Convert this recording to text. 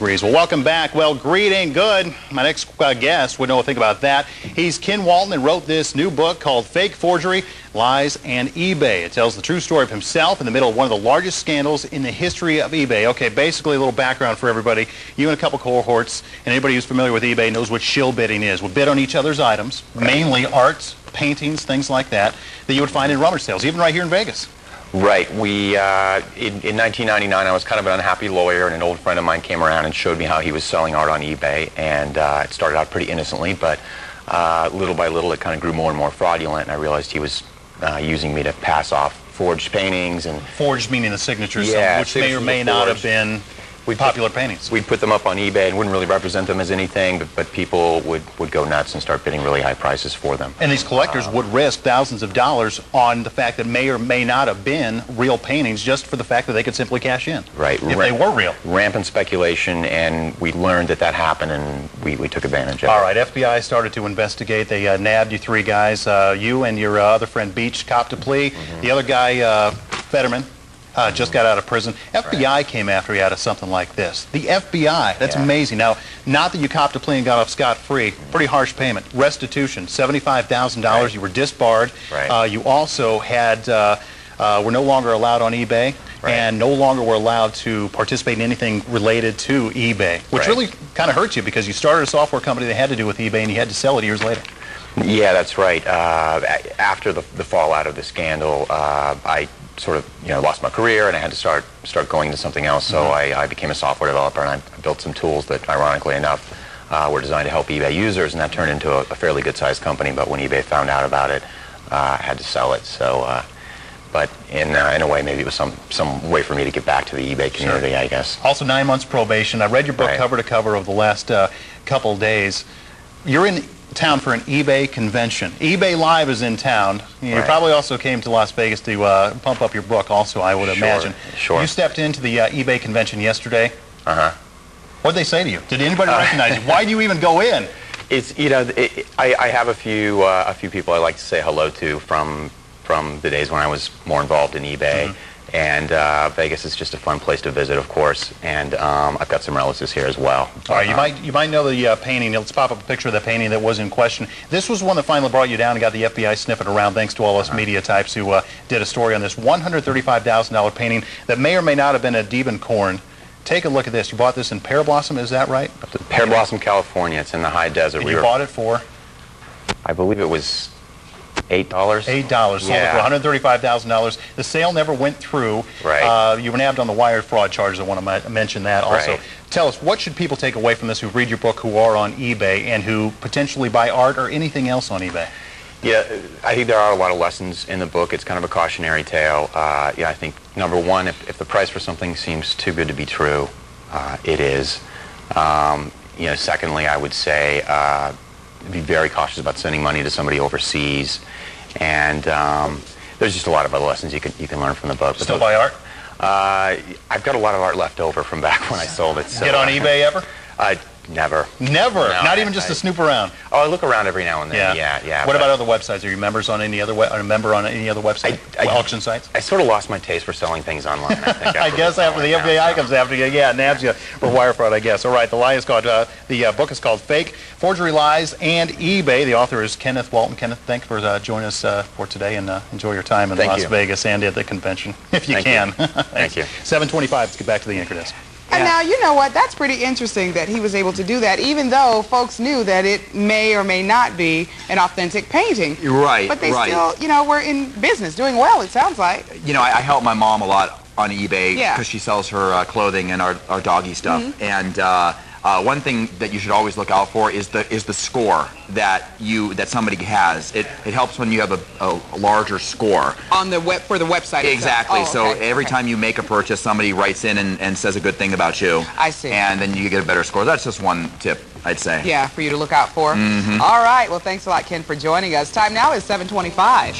Well, welcome back. Well, greeting. Good. My next guest would know a thing about that. He's Ken Walton and wrote this new book called Fake Forgery, Lies, and eBay. It tells the true story of himself in the middle of one of the largest scandals in the history of eBay. Okay, basically a little background for everybody. You and a couple cohorts, and anybody who's familiar with eBay knows what shill bidding is. We bid on each other's items, mainly art, paintings, things like that you would find in rummage sales, even right here in Vegas. Right. We, in 1999, I was kind of an unhappy lawyer, and an old friend of mine came around and showed me how he was selling art on eBay, and it started out pretty innocently, but little by little it kind of grew more and more fraudulent, and I realized he was using me to pass off forged paintings. And forged meaning the signatures, yeah, which may or may not have been popular paintings. We'd put them up on eBay and wouldn't really represent them as anything, but people would go nuts and start bidding really high prices for them. And these collectors would risk thousands of dollars on the fact that may or may not have been real paintings, just for the fact that they could simply cash in. Right. If they were real. Rampant speculation, and we learned that that happened, and we took advantage of it. All right, FBI started to investigate. They nabbed you three guys. You and your other friend Beach copped a plea. The other guy, Fetterman, just got out of prison. FBI came after you out of something like this. The FBI, that's amazing. Now, not that you copped a plea and got off scot-free. Pretty harsh payment. Restitution, $75,000. You were disbarred. You also had, were no longer allowed on eBay, and no longer were allowed to participate in anything related to eBay, which really kind of hurt you because you started a software company that had to do with eBay and you had to sell it years later. Yeah, that's right. After the fallout of the scandal, I sort of lost my career, and I had to start going into something else. So I became a software developer, and I built some tools that, ironically enough, were designed to help eBay users, and that turned into a fairly good-sized company. But when eBay found out about it, I had to sell it. So, but in a way, maybe it was some way for me to get back to the eBay community, I guess. Also, 9 months probation. I read your book cover to cover over the last couple days. You're in town for an eBay convention. eBay Live is in town. You probably also came to Las Vegas to pump up your book also, I would imagine. Sure. You stepped into the eBay convention yesterday. What did they say to you? Did anybody recognize you? Why do you even go in? It's, I have a few people I like to say hello to from the days when I was more involved in eBay. And Vegas is just a fun place to visit, of course, and I've got some relatives here as well. All right, you might know the painting. Let's pop up a picture of the painting that was in question. This was one that finally brought you down and got the FBI sniffing around, thanks to all us media types who did a story on this $135,000 painting that may or may not have been a Diebenkorn. Take a look at this. You bought this in Pear Blossom, is that right? Pear Blossom, California. It's in the high desert. And you bought it for? I believe it was $8. $8. Sold it for $135,000. The sale never went through. You were nabbed on the wire fraud charges. I want to mention that also. Tell us, what should people take away from this who read your book, who are on eBay, and who potentially buy art or anything else on eBay? Yeah, I think there are a lot of lessons in the book. It's kind of a cautionary tale. I think, number one, if the price for something seems too good to be true, it is. Secondly, I would say be very cautious about sending money to somebody overseas, and there's just a lot of other lessons you can learn from the book. Still buy art? I've got a lot of art left over from back when I sold it. So, get on eBay ever? Never. Never? No, not even just to snoop around? Oh, I look around every now and then. Yeah. What about other websites? Are you members on any other a member on any other website? Auction sites? I sort of lost my taste for selling things online, I think. I guess after the FBI comes after you, nabs you for wire fraud, I guess. All right, the book is called Fake Forgery, Lies, and eBay. The author is Kenneth Walton. Kenneth, thanks for joining us for today, and enjoy your time in Las Vegas and at the convention, if you can. Thank you. 7:25. Let's get back to the anchor desk. And now, you know what, that's pretty interesting that he was able to do that, even though folks knew that it may or may not be an authentic painting. Right, but they still, were in business, doing well, it sounds like. I help my mom a lot on eBay because she sells her clothing and our doggy stuff. And one thing that you should always look out for is the score that somebody has. It helps when you have a larger score on the for the website. Exactly. Oh, so every time you make a purchase, somebody writes in and says a good thing about you. I see. And then you get a better score. That's just one tip, I'd say. Yeah, for you to look out for. All right. Well, thanks a lot, Ken, for joining us. Time now is 7:25.